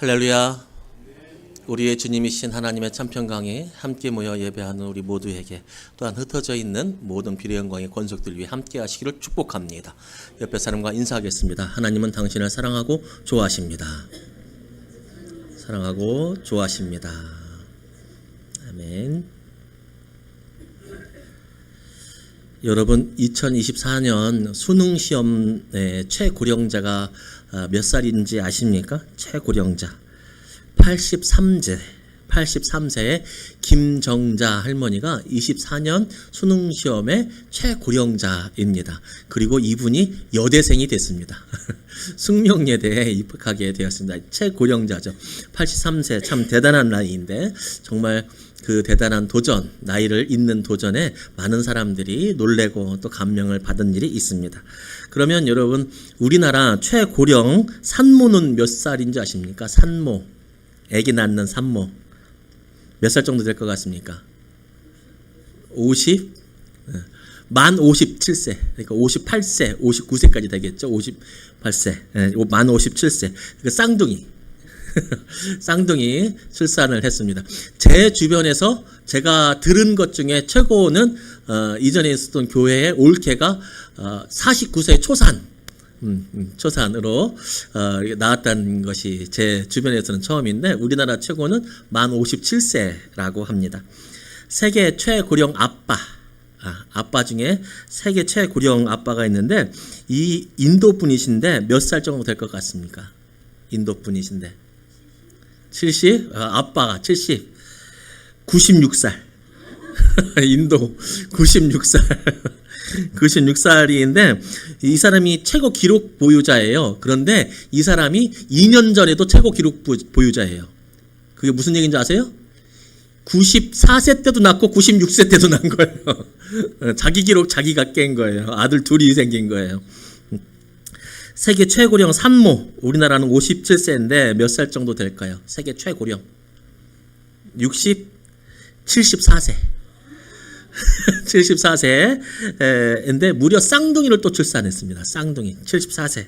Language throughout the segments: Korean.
할렐루야. 우리의 주님이신 하나님의 참평강에 함께 모여 예배하는 우리 모두에게, 또한 흩어져 있는 모든 비례 영광의 권속들 위해 함께 하시기를 축복합니다. 옆에 사람과 인사하겠습니다. 하나님은 당신을 사랑하고 좋아하십니다. 사랑하고 좋아하십니다. 아멘. 여러분, 2024년 수능시험의 최고령자가 몇 살인지 아십니까? 최고령자 83세의 김정자 할머니가 24년 수능시험의 최고령자입니다. 그리고 이분이 여대생이 됐습니다. 숙명여대에 입학하게 되었습니다. 최고령자죠. 83세, 참 대단한 나이인데, 정말 그 대단한 도전, 나이를 잇는 도전에 많은 사람들이 놀래고 또 감명을 받은 일이 있습니다. 그러면 여러분, 우리나라 최고령 산모는 몇 살인지 아십니까? 산모, 아기 낳는 산모 몇 살 정도 될 것 같습니까? 50? 만 57세, 그러니까 58세, 59세까지 되겠죠. 58세, 만 57세. 그 쌍둥이 쌍둥이 출산을 했습니다. 제 주변에서 제가 들은 것 중에 최고는 이전에 있었던 교회의 올케가 49세 초산, 초산으로 나왔다는 것이 제 주변에서는 처음인데, 우리나라 최고는 만 57세라고 합니다. 세계 최고령 아빠 중에 세계 최고령 아빠가 있는데, 이 인도 분이신데 몇 살 정도 될 것 같습니까? 인도 분이신데 70? 아빠가 70, 96살. 인도 96살. 96살인데 이 사람이 최고 기록 보유자예요. 그런데 이 사람이 2년 전에도 최고 기록 보유자예요. 그게 무슨 얘기인지 아세요? 94세 때도 낳고 96세 때도 낳은 거예요. 자기 기록 자기가 깬 거예요. 아들 둘이 생긴 거예요. 세계 최고령 산모, 우리나라는 57세인데 몇 살 정도 될까요? 세계 최고령 74세 74세인데 무려 쌍둥이를 또 출산했습니다. 쌍둥이 74세.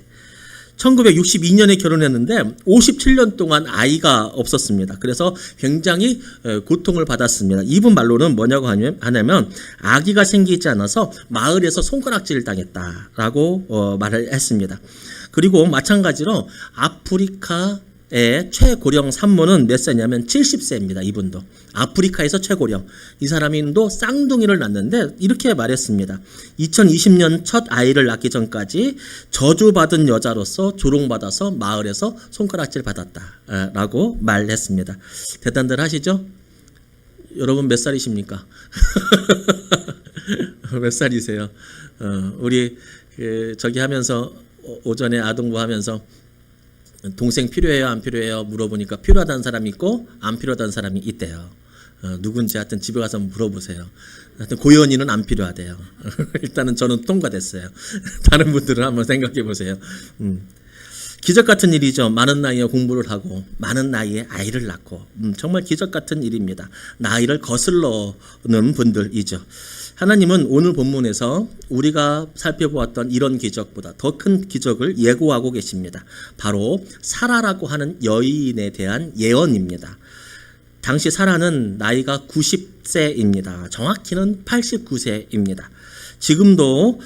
1962년에 결혼했는데 57년 동안 아이가 없었습니다. 그래서 굉장히 고통을 받았습니다. 이분 말로는 뭐냐고 하냐면, 아기가 생기지 않아서 마을에서 손가락질을 당했다라고 말을 했습니다. 그리고 마찬가지로 아프리카의 최고령 산모는 몇 세냐면 70세입니다. 이분도 아프리카에서 최고령, 이 사람도 쌍둥이를 낳는데 이렇게 말했습니다. 2020년 첫 아이를 낳기 전까지 저주받은 여자로서 조롱받아서 마을에서 손가락질 받았다라고 말했습니다. 대단들 하시죠? 여러분 몇 살이십니까? 몇 살이세요? 우리 저기 하면서, 오전에 아동부 하면서 동생 필요해요, 안 필요해요 물어보니까 필요하다는 사람이 있고 안 필요하다는 사람이 있대요. 누군지 하여튼 집에 가서 물어보세요. 하여튼 고연이는 안 필요하대요. 일단은 저는 통과됐어요. 다른 분들은 한번 생각해 보세요. 기적 같은 일이죠. 많은 나이에 공부를 하고 많은 나이에 아이를 낳고, 정말 기적 같은 일입니다. 나이를 거슬러는 분들이죠. 하나님은 오늘 본문에서 우리가 살펴보았던 이런 기적보다 더 큰 기적을 예고하고 계십니다. 바로 사라라고 하는 여인에 대한 예언입니다. 당시 사라는 나이가 90세입니다. 정확히는 89세입니다. 지금도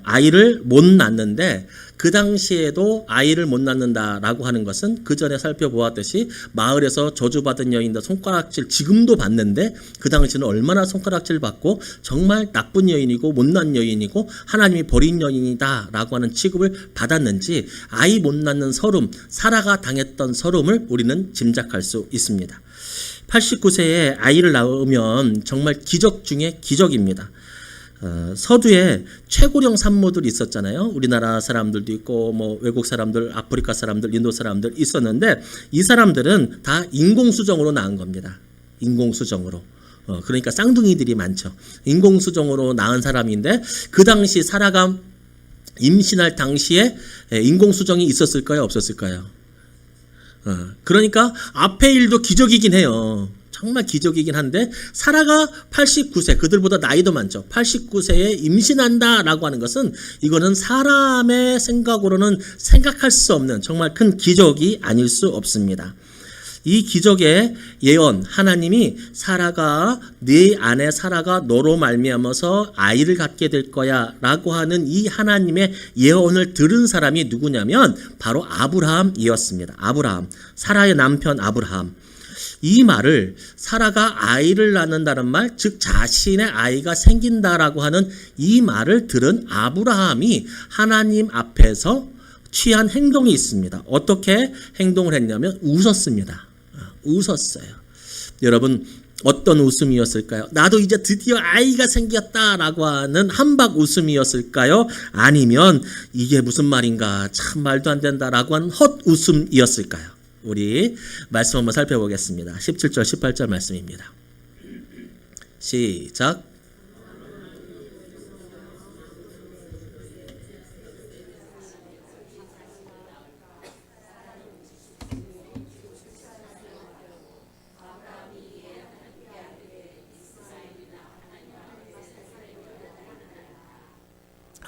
아이를 못 낳는데, 그 당시에도 아이를 못 낳는다라고 하는 것은 그 전에 살펴보았듯이 마을에서 저주받은 여인들 손가락질 지금도 받는데, 그 당시는 얼마나 손가락질 받고 정말 나쁜 여인이고 못난 여인이고 하나님이 버린 여인이다라고 하는 취급을 받았는지, 아이 못 낳는 서름, 사라가 당했던 서름을 우리는 짐작할 수 있습니다. 89세에 아이를 낳으면 정말 기적 중에 기적입니다. 서두에 최고령 산모들이 있었잖아요. 우리나라 사람들도 있고 뭐 외국 사람들, 아프리카 사람들, 인도 사람들 있었는데, 이 사람들은 다 인공수정으로 낳은 겁니다. 인공수정으로. 그러니까 쌍둥이들이 많죠. 인공수정으로 낳은 사람인데, 그 당시 사라가 임신할 당시에 인공수정이 있었을까요, 없었을까요? 그러니까 앞의 일도 기적이긴 해요. 정말 기적이긴 한데 사라가 89세, 그들보다 나이도 많죠. 89세에 임신한다라고 하는 것은 이거는 사람의 생각으로는 생각할 수 없는 정말 큰 기적이 아닐 수 없습니다. 이 기적의 예언, 하나님이 사라가 네 아내 사라가 너로 말미암아서 아이를 갖게 될 거야 라고 하는 이 하나님의 예언을 들은 사람이 누구냐면 바로 아브라함이었습니다. 아브라함, 사라의 남편 아브라함. 이 말을 사라가 아이를 낳는다는 말, 즉 자신의 아이가 생긴다라고 하는 이 말을 들은 아브라함이 하나님 앞에서 취한 행동이 있습니다. 어떻게 행동을 했냐면 웃었습니다. 웃었어요. 여러분, 어떤 웃음이었을까요? 나도 이제 드디어 아이가 생겼다라고 하는 한박 웃음이었을까요? 아니면 이게 무슨 말인가, 참 말도 안 된다라고 하는 헛웃음이었을까요? 우리 말씀 한번 살펴보겠습니다. 17절 18절 말씀입니다. 시작.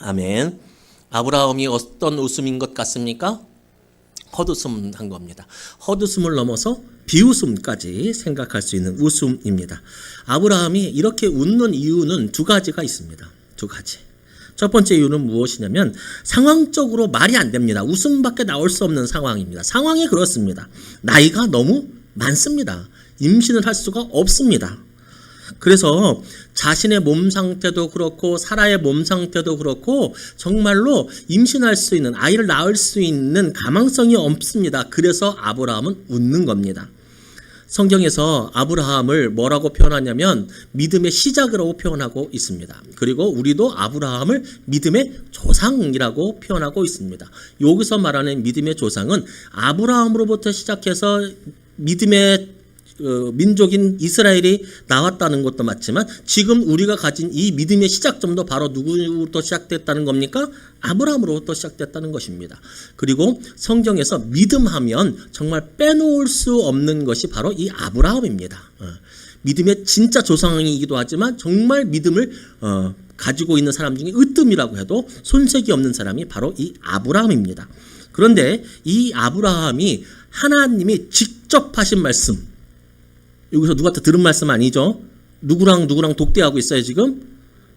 아멘. 아브라함이 어떤 웃음인 것 같습니까? 헛웃음 한 겁니다. 헛웃음을 넘어서 비웃음까지 생각할 수 있는 웃음입니다. 아브라함이 이렇게 웃는 이유는 두 가지가 있습니다. 두 가지. 첫 번째 이유는 무엇이냐면 상황적으로 말이 안 됩니다. 웃음밖에 나올 수 없는 상황입니다. 상황이 그렇습니다. 나이가 너무 많습니다. 임신을 할 수가 없습니다. 그래서 자신의 몸 상태도 그렇고 사라의 몸 상태도 그렇고 정말로 임신할 수 있는, 아이를 낳을 수 있는 가망성이 없습니다. 그래서 아브라함은 웃는 겁니다. 성경에서 아브라함을 뭐라고 표현하냐면 믿음의 시작이라고 표현하고 있습니다. 그리고 우리도 아브라함을 믿음의 조상이라고 표현하고 있습니다. 여기서 말하는 믿음의 조상은 아브라함으로부터 시작해서 믿음의 민족인 이스라엘이 나왔다는 것도 맞지만 지금 우리가 가진 이 믿음의 시작점도 바로 누구로부터 시작됐다는 겁니까? 아브라함으로부터 시작됐다는 것입니다. 그리고 성경에서 믿음하면 정말 빼놓을 수 없는 것이 바로 이 아브라함입니다. 믿음의 진짜 조상이기도 하지만 정말 믿음을 가지고 있는 사람 중에 으뜸이라고 해도 손색이 없는 사람이 바로 이 아브라함입니다. 그런데 이 아브라함이 하나님이 직접 하신 말씀, 여기서 누구한테 들은 말씀 아니죠? 누구랑 독대하고 있어요 지금?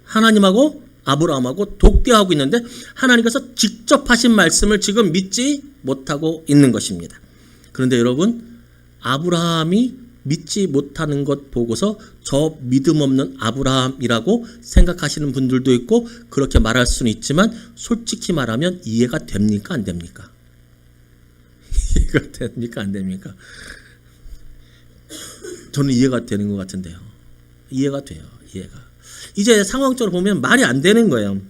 하나님하고 아브라함하고 독대하고 있는데 하나님께서 직접 하신 말씀을 지금 믿지 못하고 있는 것입니다. 그런데 여러분, 아브라함이 믿지 못하는 것 보고서 저 믿음 없는 아브라함이라고 생각하시는 분들도 있고 그렇게 말할 수는 있지만 솔직히 말하면 이해가 됩니까? 안 됩니까? 이해가 됩니까? 안 됩니까? 저는 이해가 되는 것 같은데요. 이해가 돼요. 이해가. 이제 상황적으로 보면 말이 안 되는 거예요.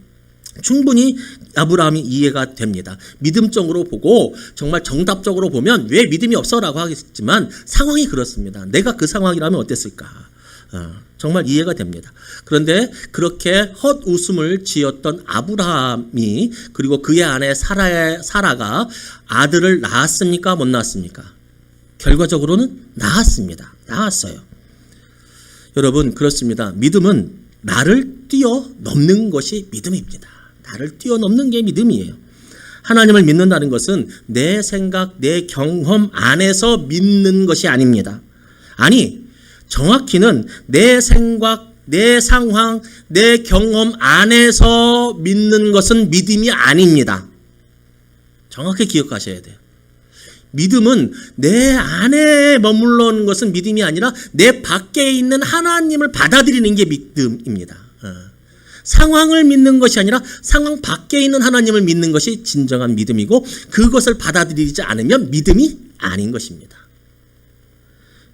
충분히 아브라함이 이해가 됩니다. 믿음적으로 보고 정말 정답적으로 보면 왜 믿음이 없어라고 하겠지만 상황이 그렇습니다. 내가 그 상황이라면 어땠을까? 정말 이해가 됩니다. 그런데 그렇게 헛웃음을 지었던 아브라함이 그리고 그의 아내 사라가 아들을 낳았습니까? 못 낳았습니까? 결과적으로는 낳았어요. 여러분, 그렇습니다. 믿음은 나를 뛰어넘는 것이 믿음입니다. 나를 뛰어넘는 게 믿음이에요. 하나님을 믿는다는 것은 내 생각, 내 경험 안에서 믿는 것이 아닙니다. 아니, 정확히는 내 생각, 내 상황, 내 경험 안에서 믿는 것은 믿음이 아닙니다. 정확히 기억하셔야 돼요. 믿음은 내 안에 머물러 있는 것은 믿음이 아니라 내 밖에 있는 하나님을 받아들이는 게 믿음입니다. 상황을 믿는 것이 아니라 상황 밖에 있는 하나님을 믿는 것이 진정한 믿음이고 그것을 받아들이지 않으면 믿음이 아닌 것입니다.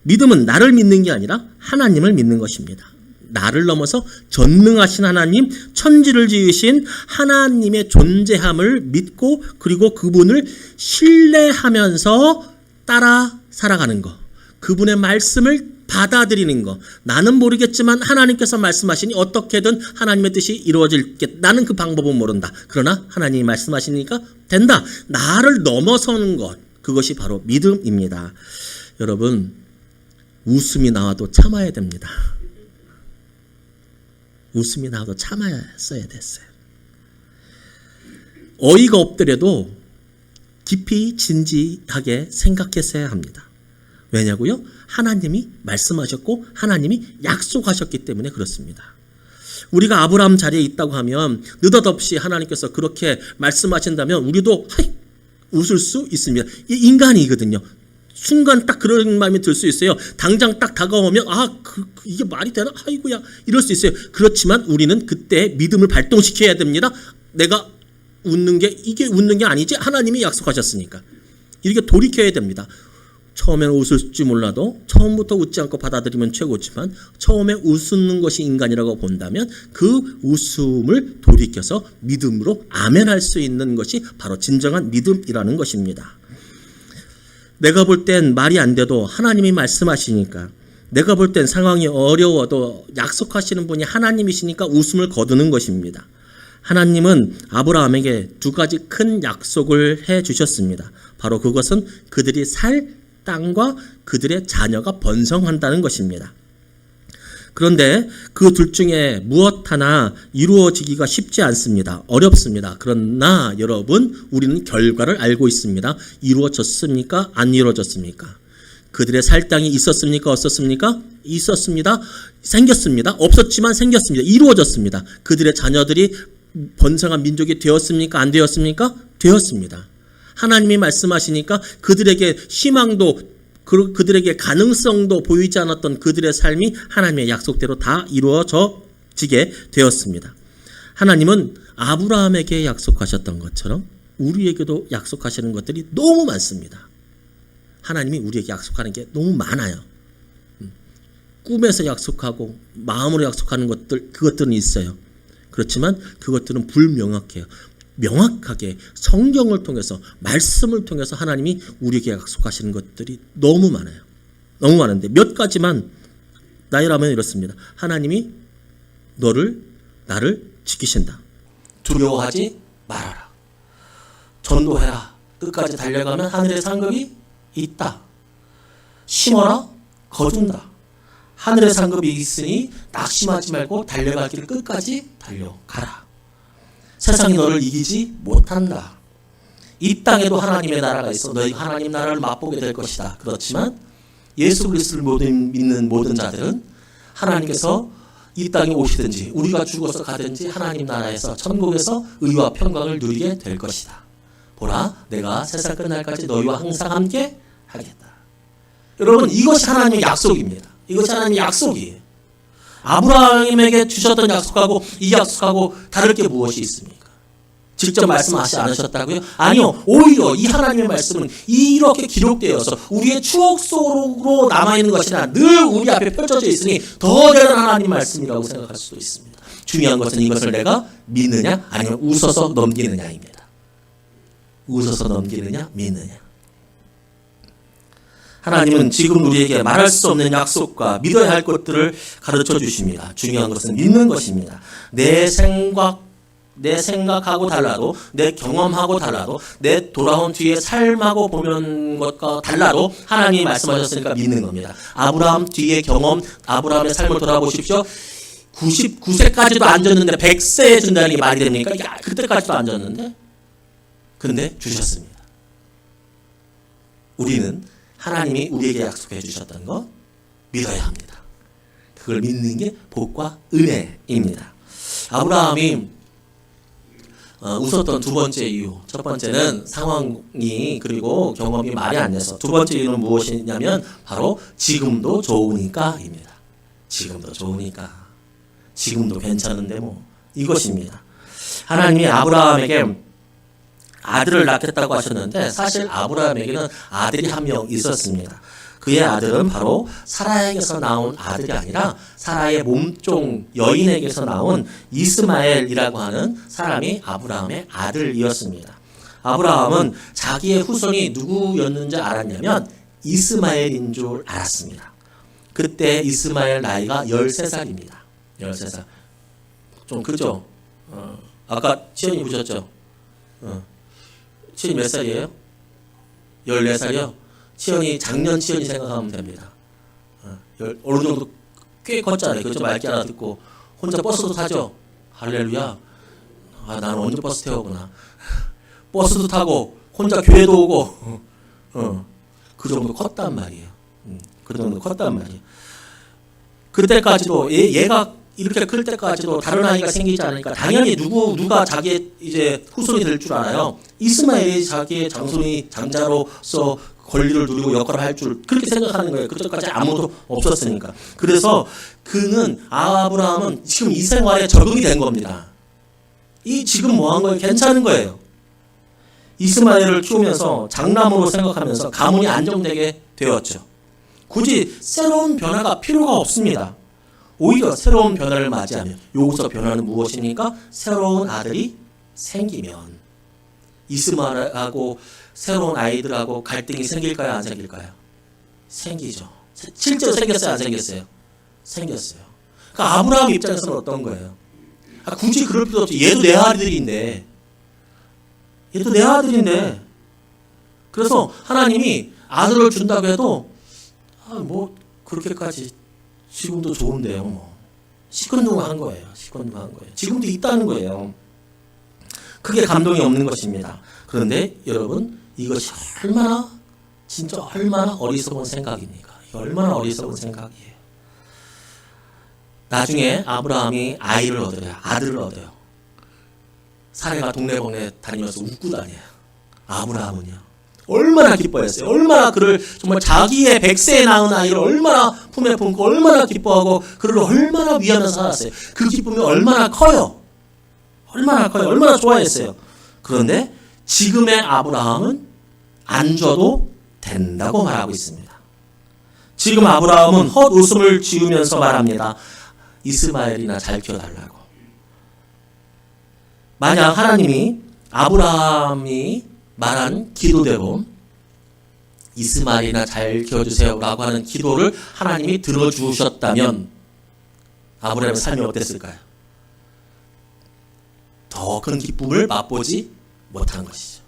믿음은 나를 믿는 게 아니라 하나님을 믿는 것입니다. 나를 넘어서 전능하신 하나님, 천지를 지으신 하나님의 존재함을 믿고 그리고 그분을 신뢰하면서 따라 살아가는 것, 그분의 말씀을 받아들이는 것. 나는 모르겠지만 하나님께서 말씀하시니 어떻게든 하나님의 뜻이 이루어질게. 나는 그 방법은 모른다. 그러나 하나님이 말씀하시니까 된다. 나를 넘어서는 것, 그것이 바로 믿음입니다. 여러분, 웃음이 나와도 참아야 됩니다. 웃음이 나와도 참았어야 됐어요. 어이가 없더라도 깊이 진지하게 생각했어야 합니다. 왜냐고요? 하나님이 말씀하셨고 하나님이 약속하셨기 때문에 그렇습니다. 우리가 아브라함 자리에 있다고 하면 느닷없이 하나님께서 그렇게 말씀하신다면 우리도 웃을 수 있습니다. 인간이거든요. 순간 딱 그런 마음이 들 수 있어요. 당장 딱 다가오면 이게 말이 되나? 아이고야 이럴 수 있어요. 그렇지만 우리는 그때 믿음을 발동시켜야 됩니다. 내가 웃는 게 이게 웃는 게 아니지 하나님이 약속하셨으니까 이렇게 돌이켜야 됩니다. 처음에는 웃을지 몰라도 처음부터 웃지 않고 받아들이면 최고지만 처음에 웃는 것이 인간이라고 본다면 그 웃음을 돌이켜서 믿음으로 아멘할 수 있는 것이 바로 진정한 믿음이라는 것입니다. 내가 볼 땐 말이 안 돼도 하나님이 말씀하시니까, 내가 볼 땐 상황이 어려워도 약속하시는 분이 하나님이시니까 웃음을 거두는 것입니다. 하나님은 아브라함에게 두 가지 큰 약속을 해 주셨습니다. 바로 그것은 그들이 살 땅과 그들의 자녀가 번성한다는 것입니다. 그런데 그 둘 중에 무엇 하나 이루어지기가 쉽지 않습니다. 어렵습니다. 그러나 여러분, 우리는 결과를 알고 있습니다. 이루어졌습니까? 안 이루어졌습니까? 그들의 살 땅이 있었습니까? 없었습니까? 있었습니다. 생겼습니다. 없었지만 생겼습니다. 이루어졌습니다. 그들의 자녀들이 번성한 민족이 되었습니까? 안 되었습니까? 되었습니다. 하나님이 말씀하시니까 그들에게 희망도 그들에게 가능성도 보이지 않았던 그들의 삶이 하나님의 약속대로 다 이루어지게 되었습니다. 하나님은 아브라함에게 약속하셨던 것처럼 우리에게도 약속하시는 것들이 너무 많습니다. 하나님이 우리에게 약속하는 게 너무 많아요. 꿈에서 약속하고 마음으로 약속하는 그것들은 있어요. 그렇지만 그것들은 불명확해요. 명확하게 성경을 통해서 말씀을 통해서 하나님이 우리에게 약속하시는 것들이 너무 많아요. 너무 많은데 몇 가지만 나열하면 이렇습니다. 하나님이 나를 지키신다. 두려워하지 말아라. 전도해라. 끝까지 달려가면 하늘의 상급이 있다. 심어라. 거둔다. 하늘의 상급이 있으니 낙심하지 말고 달려갈 길을 끝까지 달려가라. 세상이 너를 이기지 못한다. 이 땅에도 하나님의 나라가 있어. 너희 하나님 나라를 맛보게 될 것이다. 그렇지만 예수 그리스도를 믿는 모든 자들은 하나님께서 이 땅에 오시든지 우리가 죽어서 가든지 하나님 나라에서 천국에서 의와 평강을 누리게 될 것이다. 보라, 내가 세상 끝날까지 너희와 항상 함께 하겠다. 여러분, 이것이 하나님의 약속입니다. 이것이 하나님의 약속이에요. 아브라함에게 주셨던 약속하고 이 약속하고 다를 게 무엇이 있습니까? 직접 말씀하시지 않으셨다고요? 아니요. 오히려 이 하나님의 말씀은 이렇게 기록되어서 우리의 추억 속으로 남아있는 것이 아니라 늘 우리 앞에 펼쳐져 있으니 더 대단한 하나님 말씀이라고 생각할 수도 있습니다. 중요한 것은 이것을 내가 믿느냐 아니면 웃어서 넘기느냐입니다. 웃어서 넘기느냐 믿느냐. 하나님은 지금 우리에게 말할 수 없는 약속과 믿어야 할 것들을 가르쳐 주십니다. 중요한 것은 믿는 것입니다. 내 생각하고 달라도, 내 경험하고 달라도, 내 돌아온 뒤에 삶하고 보면 것과 달라도 하나님이 말씀하셨으니까 믿는 겁니다. 아브라함 뒤의 경험, 아브라함의 삶을 돌아보십시오. 99세까지도 안 졌는데 100세에 준다는 게 말이 됩니까? 야, 그때까지도 안 졌는데? 근데 주셨습니다. 우리는 하나님이 우리에게 약속해 주셨던 거 믿어야 합니다. 그걸 믿는 게 복과 은혜입니다. 아브라함이 웃었던 두 번째 이유. 첫 번째는 상황이 그리고 경험이 말이 안 돼서. 두 번째 이유는 무엇이냐면 바로 지금도 좋으니까입니다. 지금도 좋으니까. 지금도 괜찮은데 뭐. 이것입니다. 하나님이 아브라함에게 아들을 낳겠다고 하셨는데 사실 아브라함에게는 아들이 한 명 있었습니다. 그의 아들은 바로 사라에게서 나온 아들이 아니라 사라의 몸종 여인에게서 나온 이스마엘이라고 하는 사람이 아브라함의 아들이었습니다. 아브라함은 자기의 후손이 누구였는지 알았냐면 이스마엘인 줄 알았습니다. 그때 이스마엘 나이가 13살입니다. 13살. 좀 크죠? 아까 치현이 보셨죠? 치현이 몇 살이에요? 14살이요? 작년 치현이 생각하면 됩니다. 어느 정도 꽤 컸잖아요. 그죠? 말기 하나 듣고 혼자 버스도 타죠. 할렐루야. 아, 나는 언제 버스 태우구나. 버스도 타고 혼자 교회도 오고 그 정도 컸단 말이에요. 그 정도 컸단 말이에요. 그때까지도 얘가 이렇게 클 때까지도 다른 아이가 생기지 않으니까 당연히 누가 자기의 이제 후손이 될 줄 알아요. 이스마엘이 자기의 장자로서 권리를 누리고 역할을 할 줄 그렇게 생각하는 거예요. 그때까지 아무도 없었으니까. 그래서 아브라함은 지금 이 생활에 적응이 된 겁니다. 지금 뭐 한 거예요? 괜찮은 거예요. 이스마엘을 키우면서 장남으로 생각하면서 가문이 안정되게 되었죠. 굳이 새로운 변화가 필요가 없습니다. 오히려 새로운 변화를 맞이하면 여기서 변화는 무엇입니까? 새로운 아들이 생기면 이스마엘하고 새로운 아이들하고 갈등이 생길까요? 안 생길까요? 생기죠. 실제로 생겼어요? 안 생겼어요? 생겼어요. 그러니까 아브라함 입장에서는 어떤 거예요? 굳이 그럴 필요 없지. 얘도 내 아들인데. 그래서 하나님이 아들을 준다고 해도 뭐 그렇게까지 지금도 좋은데요. 뭐 시큰둥한 거예요. 지금도 있다는 거예요. 그게 감동이 없는 것입니다. 그런데 여러분 이것이 얼마나 어리석은 생각입니까? 얼마나 어리석은 생각이에요. 나중에 아브라함이 아들을 얻어요. 사례가 동네방네 다니면서 웃고 다녀요. 아브라함은요. 얼마나 기뻐했어요. 얼마나 그를 정말 자기의 100세에 낳은 아이를 얼마나 품에 품고 얼마나 기뻐하고 그를 얼마나 위하면서 살았어요. 그 기쁨이 얼마나 커요. 얼마나 좋아했어요. 그런데 지금의 아브라함은 안 줘도 된다고 말하고 있습니다. 지금 아브라함은 헛웃음을 지으면서 말합니다. 이스마엘이나 잘 키워달라고. 만약 하나님이 아브라함이 말한 기도대로 이스마엘이나 잘 키워주세요 라고 하는 기도를 하나님이 들어주셨다면 아브라함의 삶이 어땠을까요? 더 큰 기쁨을 맛보지 못한 것이죠.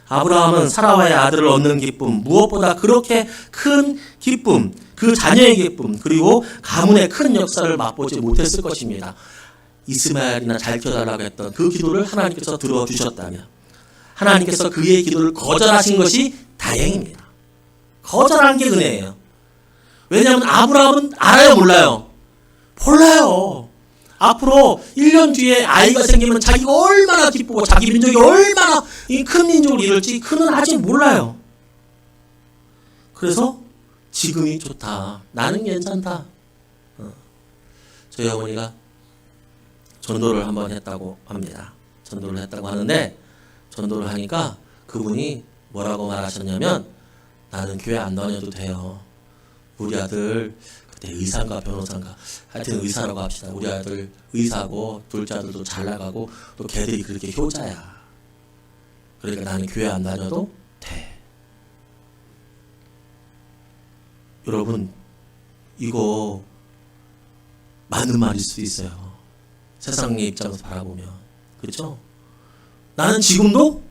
아브라함은 사라와의 아들을 얻는 기쁨, 무엇보다 그렇게 큰 기쁨, 그 자녀의 기쁨, 그리고 가문의 큰 역사를 맛보지 못했을 것입니다. 이스마엘이나 잘 키워달라고 했던 그 기도를 하나님께서 들어주셨다면 하나님께서 그의 기도를 거절하신 것이 다행입니다. 거절한 게 은혜예요. 왜냐하면 아브라함은 알아요, 몰라요? 몰라요. 앞으로 1년 뒤에 아이가 생기면 자기가 얼마나 기쁘고 자기 민족이 얼마나 큰 민족을 이룰지 그는 아직 몰라요. 그래서 지금이 좋다. 나는 괜찮다. 저희 어머니가 전도를 한번 했다고 합니다. 전도를 했다고 하는데 전도를 하니까 그분이 뭐라고 말하셨냐면 나는 교회 안 다녀도 돼요. 우리 아들 그때 의사인가 변호사인가 하여튼 의사라고 합시다. 우리 아들 의사고 둘째 아들도 잘 나가고 또 걔들이 그렇게 효자야. 그러니까 나는 교회 안 다녀도 돼. 여러분 이거 맞는 말일 수도 있어요. 세상의 입장에서 바라보면. 그렇죠? 나는 지금도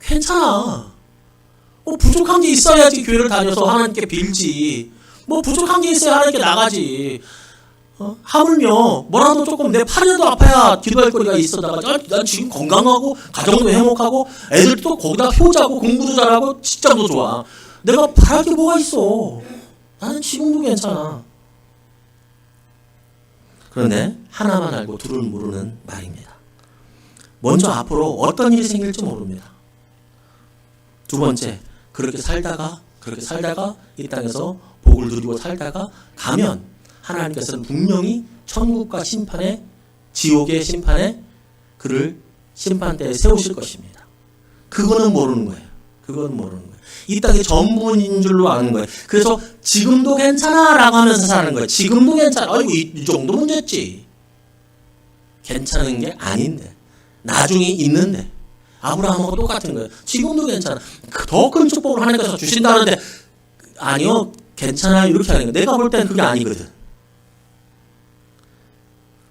괜찮아. 뭐 부족한 게 있어야지 교회를 다녀서 하나님께 빌지. 뭐 부족한 게 있어야 하나님께 나가지. 하물며 뭐라도 조금 내 팔이라도 아파야 기도할 거리가 있어다가 난 지금 건강하고 가정도 행복하고 애들도 거기다 효자고 공부도 잘하고 직장도 좋아. 내가 바랄 게 뭐가 있어. 나는 지금도 괜찮아. 그런데 하나만 알고 둘은 모르는 말입니다. 먼저 앞으로 어떤 일이 생길지 모릅니다. 두 번째, 그렇게 살다가 이 땅에서 복을 누리고 살다가 가면 하나님께서는 분명히 천국과 심판에, 지옥의 심판에 그를 심판대에 세우실 것입니다. 그거는 모르는 거예요. 이 땅이 전부인 줄로 아는 거예요. 그래서 지금도 괜찮아 라고 하면서 사는 거예요. 지금도 괜찮아. 아이고 이 정도면 됐지. 괜찮은 게 아닌데. 나중에 있는데. 아브라함하고 똑같은 거예요. 지금도 괜찮아. 더 큰 축복을 하나님께서 주신다는데 아니요. 괜찮아 이렇게 하는 거예요. 내가 볼 때는 그게 아니거든.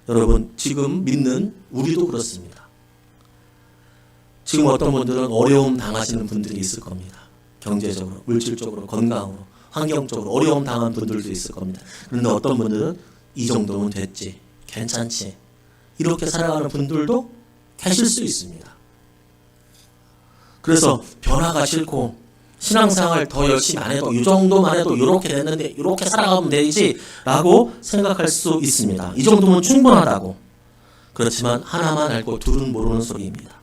여러분 지금 믿는 우리도 그렇습니다. 지금 어떤 분들은 어려움 당하시는 분들이 있을 겁니다. 경제적으로, 물질적으로, 건강으로 환경적으로 어려움 당한 분들도 있을 겁니다. 그런데 어떤 분들은 이 정도면 됐지, 괜찮지, 이렇게 살아가는 분들도 계실 수 있습니다. 그래서 변화가 싫고 신앙생활 더 열심히 안 해도 이 정도만 해도 이렇게 됐는데 이렇게 살아가면 되지 라고 생각할 수 있습니다. 이 정도면 충분하다고. 그렇지만 하나만 알고 둘은 모르는 소리입니다.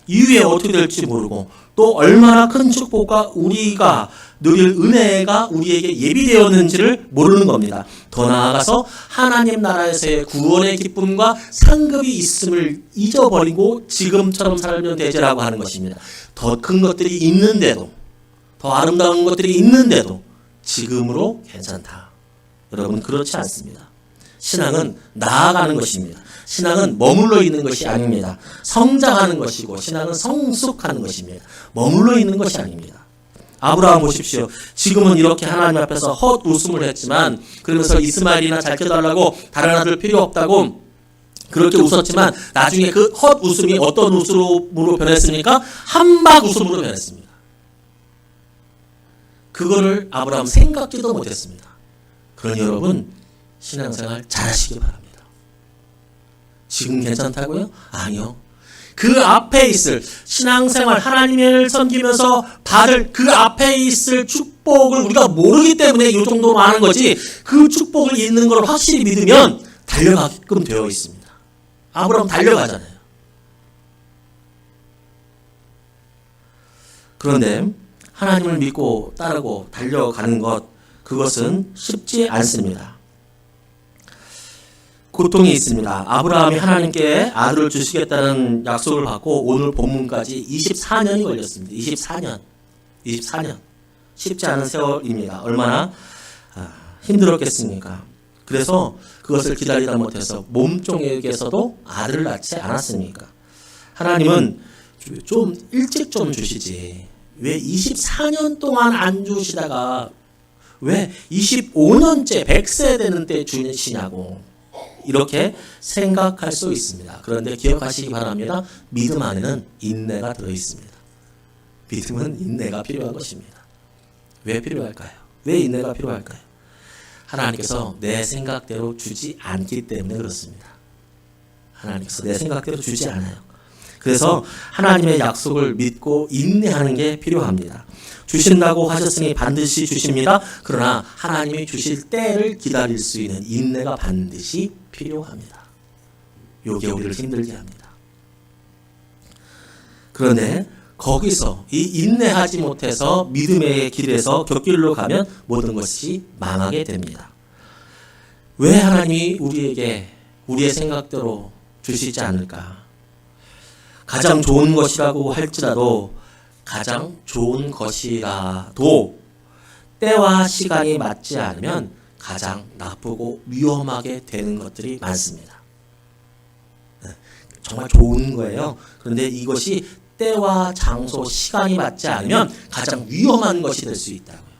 이후에 어떻게 될지 모르고 또 얼마나 큰 축복과 우리가 누릴 은혜가 우리에게 예비되었는지를 모르는 겁니다. 더 나아가서 하나님 나라에서의 구원의 기쁨과 상급이 있음을 잊어버리고 지금처럼 살면 되지라고 하는 것입니다. 더 큰 것들이 있는데도, 더 아름다운 것들이 있는데도 지금으로 괜찮다. 여러분, 그렇지 않습니다. 신앙은 나아가는 것입니다. 신앙은 머물러 있는 것이 아닙니다. 성장하는 것이고 신앙은 성숙하는 것입니다. 머물러 있는 것이 아닙니다. 아브라함 보십시오. 지금은 이렇게 하나님 앞에서 헛웃음을 했지만, 그러면서 이스마엘이나 잘 켜달라고 다른 아들 필요 없다고 그렇게 웃었지만 나중에 그 헛웃음이 어떤 웃음으로 변했습니까? 한박 웃음으로 변했습니다. 그거를 아브라함 생각지도 못했습니다. 그러니 여러분, 신앙생활 잘하시기 바랍니다. 지금 괜찮다고요? 아니요. 그 앞에 있을 신앙생활, 하나님을 섬기면서 받을 그 앞에 있을 축복을 우리가 모르기 때문에 이 정도로 하는 거지, 그 축복을 있는 걸 확실히 믿으면 달려가게끔 되어 있습니다. 아브라함 달려가잖아요. 그런데 하나님을 믿고 따르고 달려가는 것, 그것은 쉽지 않습니다. 고통이 있습니다. 아브라함이 하나님께 아들을 주시겠다는 약속을 받고 오늘 본문까지 24년이 걸렸습니다. 24년. 쉽지 않은 세월입니다. 얼마나 힘들었겠습니까? 그래서 그것을 기다리다 못해서 몸종에게서도 아들을 낳지 않았습니까? 하나님은 좀 일찍 좀 주시지, 왜 24년 동안 안 주시다가 왜 25년째 100세 되는 때 주시냐고 이렇게 생각할 수 있습니다. 그런데 기억하시기 바랍니다. 믿음 안에는 인내가 들어있습니다. 믿음은 인내가 필요한 것입니다. 왜 필요할까요? 왜 인내가 필요할까요? 하나님께서 내 생각대로 주지 않기 때문에 그렇습니다. 하나님께서 내 생각대로 주지 않아요. 그래서 하나님의 약속을 믿고 인내하는 게 필요합니다. 주신다고 하셨으니 반드시 주십니다. 그러나 하나님이 주실 때를 기다릴 수 있는 인내가 반드시 필요합니다. 요게 우리를 힘들게 합니다. 그런데 거기서 이 인내하지 못해서 믿음의 길에서 곁길로 가면 모든 것이 망하게 됩니다. 왜 하나님이 우리에게 우리의 생각대로 주시지 않을까? 가장 좋은 것이라고 할지라도, 가장 좋은 것이라도 때와 시간이 맞지 않으면 가장 나쁘고 위험하게 되는 것들이 많습니다. 정말 좋은 거예요. 그런데 이것이 때와 장소, 시간이 맞지 않으면 가장 위험한 것이 될 수 있다고요.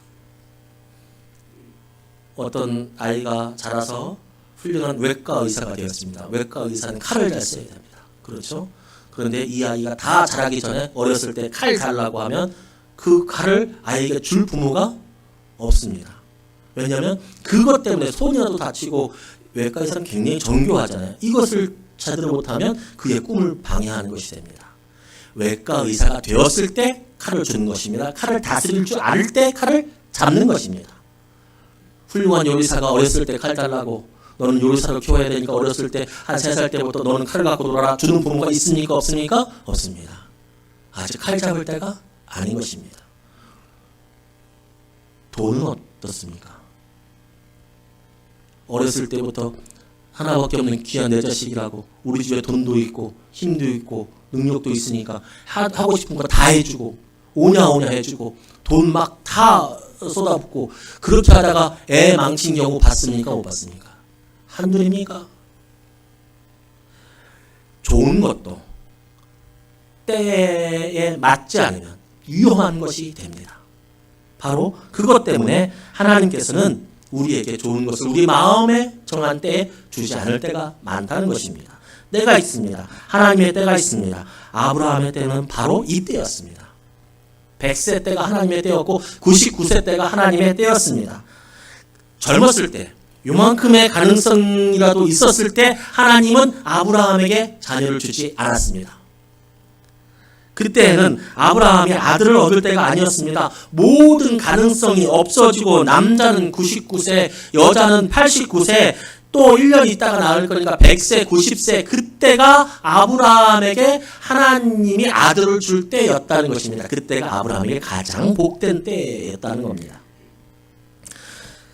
어떤 아이가 자라서 훌륭한 외과 의사가 되었습니다. 외과 의사는 칼을 잘 써야 됩니다. 그렇죠? 그런데 이 아이가 다 자라기 전에 어렸을 때 칼 달라고 하면 그 칼을 아이에게 줄 부모가 없습니다. 왜냐하면 그것 때문에 손이라도 다치고, 외과 의사는 굉장히 정교하잖아요. 이것을 제대로 못하면 그의 꿈을 방해하는 것이 됩니다. 외과 의사가 되었을 때 칼을 주는 것입니다. 칼을 다스릴 줄 알 때 칼을 잡는 것입니다. 훌륭한 요리사가 어렸을 때 칼 달라고, 너는 요리사를 키워야 되니까 어렸을 때 한 3살 때부터 너는 칼을 갖고 놀아라 주는 부모가 있습니까? 없습니까? 없습니다. 아직 칼 잡을 때가 아닌 것입니다. 돈은 어떻습니까? 어렸을 때부터 하나밖에 없는 귀한 내 자식이라고 우리 집에 돈도 있고 힘도 있고 능력도 있으니까 하고 싶은 거 다 해주고 오냐 해주고 돈 막 다 쏟아붓고, 그렇게 하다가 애 망친 경우 봤습니까? 못 봤습니까? 한둘입니까? 좋은 것도 때에 맞지 않으면 위험한 것이 됩니다. 바로 그것 때문에 하나님께서는 우리에게 좋은 것을 우리 마음에 정한 때에 주지 않을 때가 많다는 것입니다. 때가 있습니다. 하나님의 때가 있습니다. 아브라함의 때는 바로 이 때였습니다. 100세 때가 하나님의 때였고 99세 때가 하나님의 때였습니다. 젊었을 때 요만큼의 가능성이라도 있었을 때 하나님은 아브라함에게 자녀를 주지 않았습니다. 그때는 아브라함이 아들을 얻을 때가 아니었습니다. 모든 가능성이 없어지고 남자는 99세, 여자는 89세, 또 1년 있다가 낳을 거니까 100세, 90세, 그때가 아브라함에게 하나님이 아들을 줄 때였다는 것입니다. 그때가 아브라함에게 가장 복된 때였다는 겁니다.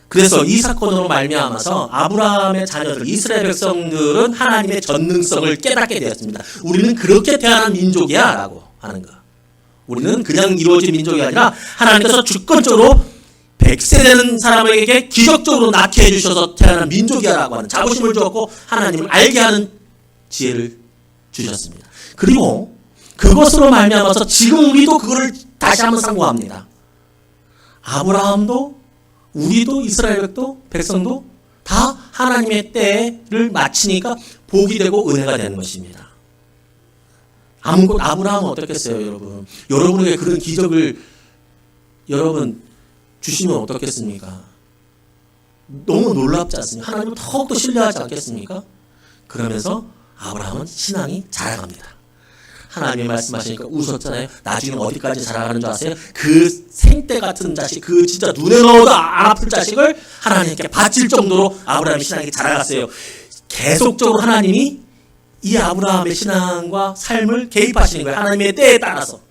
그래서 이 사건으로 말미암아서 아브라함의 자녀들, 이스라엘 백성들은 하나님의 전능성을 깨닫게 되었습니다. 우리는 그렇게 태어난 민족이야 라고 하는 거. 우리는 그냥 이루어진 민족이 아니라 하나님께서 주권적으로 100세 되는 사람에게 기적적으로 낳게 해주셔서 태어난 민족이야 라고 하는 자부심을 주었고 하나님을 알게 하는 지혜를 주셨습니다. 그리고 그것으로 말미암아서 지금 우리도 그걸 다시 한번 상고합니다. 아브라함도 우리도 이스라엘 백성도 다 하나님의 때를 마치니까 복이 되고 은혜가 되는 것입니다. 아브라함은 어떻겠어요, 여러분? 여러분에게 그런 기적을 여러분 주시면 어떻겠습니까? 너무 놀랍지 않습니까? 하나님을 더욱더 신뢰하지 않겠습니까? 그러면서 아브라함은 신앙이 자라갑니다. 하나님이 말씀하시니까 웃었잖아요. 나중에 어디까지 자라가는 줄 아세요? 그 생떼 같은 자식, 그 진짜 눈에 넣어도 안 아플 자식을 하나님께 바칠 정도로 아브라함의 신앙이 자라갔어요. 계속적으로 하나님이 이 아브라함의 신앙과 삶을 개입하시는 거예요. 하나님의 때에 따라서.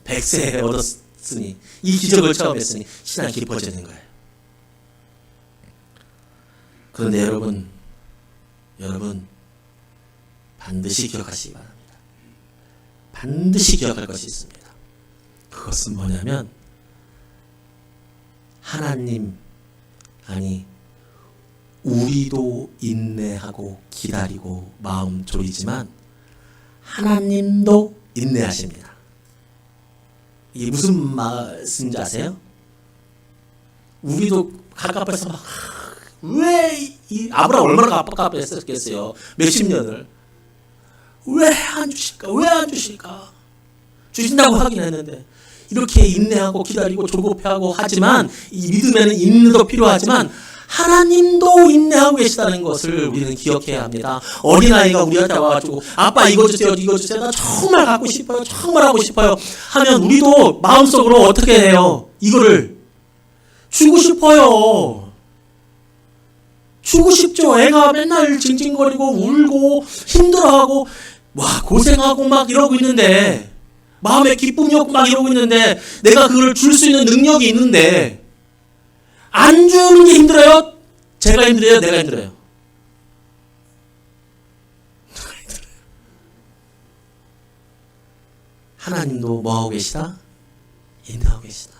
100세에 얻었으니, 이 기적을 체험했으니 신앙이 깊어지는 거예요. 그런데 여러분 반드시 기억하시기 바랍니다. 반드시 기억할 것이 있습니다. 그것은 뭐냐면 하나님, 아니 우리도 인내하고 기다리고 마음 졸이지만 하나님도 인내하십니다. 이게 무슨 말씀인지 아세요? 우리도 갑갑해서 막 왜 이 아브라함 얼마나 갑갑했었겠어요. 몇십 년을. 왜 안 주실까? 왜 안 주실까? 주신다고 하긴 했는데 이렇게 인내하고 기다리고 조급해하고 하지만 이 믿음에는 인내도 필요하지만 하나님도 인내하고 계시다는 것을 우리는 기억해야 합니다. 어린아이가 우리한테 와가지고 아빠 이거 주세요, 이거 주세요. 나 정말 갖고 싶어요. 정말 하고 싶어요. 하면 우리도 마음속으로 어떻게 해요? 이거를 주고 싶어요. 주고 싶죠. 애가 맨날 징징거리고 울고 힘들어하고 와 고생하고 막 이러고 있는데 마음에 기쁨이 없고 막 이러고 있는데 내가 그걸 줄 수 있는 능력이 있는데 안 주는 게 힘들어요? 제가 힘들어요? 내가 힘들어요? 하나님도 뭐하고 계시다? 인내하고 계시다.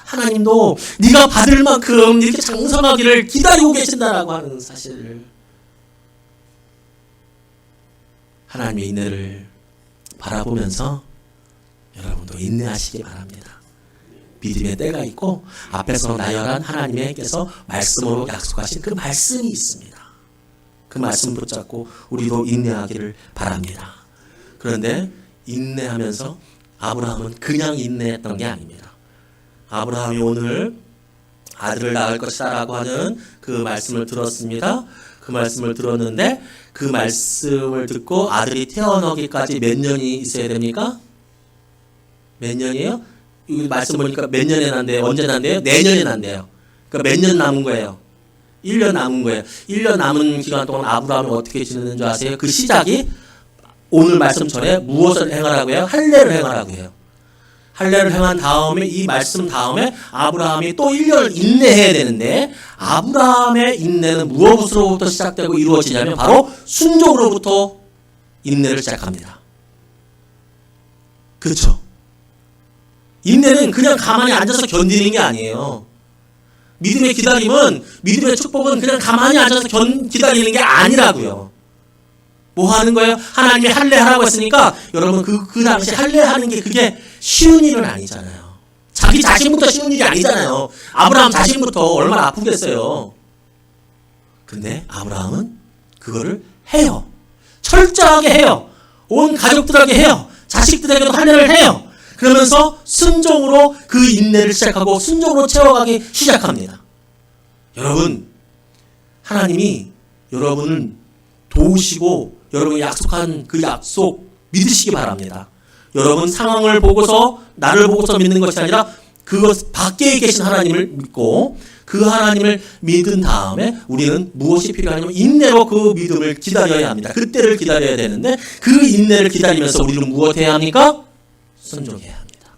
하나님도 네가 받을 만큼 이렇게 장성하기를 기다리고 계신다라고 하는 사실을 하나님의 인내를 바라보면서 여러분도 인내하시기 바랍니다. 믿음의 때가 있고 앞에서 나열한 하나님께서 말씀으로 약속하신 그 말씀이 있습니다. 그 말씀 붙잡고 우리도 인내하기를 바랍니다. 그런데 인내하면서 아브라함은 그냥 인내했던 게 아닙니다. 아브라함이 오늘 아들을 낳을 것이다 라고 하는 그 말씀을 들었습니다. 그 말씀을 들었는데 그 말씀을 듣고 아들이 태어나기까지 몇 년이 있어야 됩니까? 몇 년이에요? 이 말씀 보니까 몇 년에 난대요? 언제 난대요? 내년에 난대요. 그러니까 몇 년 남은 거예요? 1년 남은 거예요. 1년 남은 기간 동안 아브라함이 어떻게 지내는 줄 아세요? 그 시작이 오늘 말씀처럼 무엇을 행하라고 해요? 할례를 행하라고 해요. 할례를 행한 다음에 이 말씀 다음에 아브라함이 또 1년을 인내해야 되는데 아브라함의 인내는 무엇으로부터 시작되고 이루어지냐면 바로 순종으로부터 인내를 시작합니다. 그렇죠? 인내는 그냥 가만히 앉아서 견디는 게 아니에요. 믿음의 기다림은, 믿음의 축복은 그냥 가만히 앉아서 기다리는 게 아니라고요. 뭐 하는 거예요? 하나님이 할례하라고 했으니까 여러분 그 당시 할례하는 게 그게 쉬운 일은 아니잖아요. 자기 자신부터 쉬운 일이 아니잖아요. 아브라함 자신부터 얼마나 아프겠어요. 근데 아브라함은 그거를 해요. 철저하게 해요. 온 가족들에게 해요. 자식들에게도 할례를 해요. 그러면서 순종으로 그 인내를 시작하고 순종으로 채워가기 시작합니다. 여러분, 하나님이 여러분을 도우시고 여러분이 약속한 그 약속 믿으시기 바랍니다. 여러분 상황을 보고서 나를 보고서 믿는 것이 아니라 그것 밖에 계신 하나님을 믿고 그 하나님을 믿은 다음에 우리는 무엇이 필요하냐면 인내로 그 믿음을 기다려야 합니다. 그때를 기다려야 되는데 그 인내를 기다리면서 우리는 무엇 해야 합니까? 순종해야 합니다.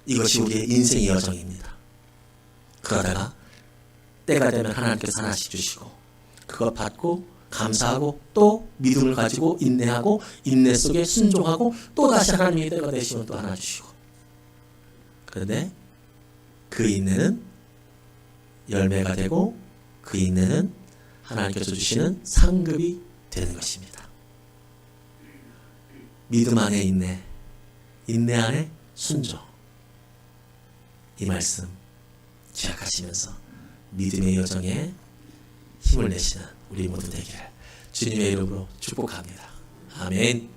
이것이 우리의 인생의 여정입니다. 그러다가 때가 되면 하나님께서 하나씩 주시고 그것 받고 감사하고 또 믿음을 가지고 인내하고 인내 속에 순종하고 또 다시 하나님의 때가 되시면 또 하나 주시고 그런데 그 인내는 열매가 되고 그 인내는 하나님께서 주시는 상급이 되는 것입니다. 믿음 안에 인내, 인내 안에 순종. 이 말씀 기억하시면서 믿음의 여정에 힘을 내시는 우리 모두 되기를 주님의 이름으로 축복합니다. 아멘.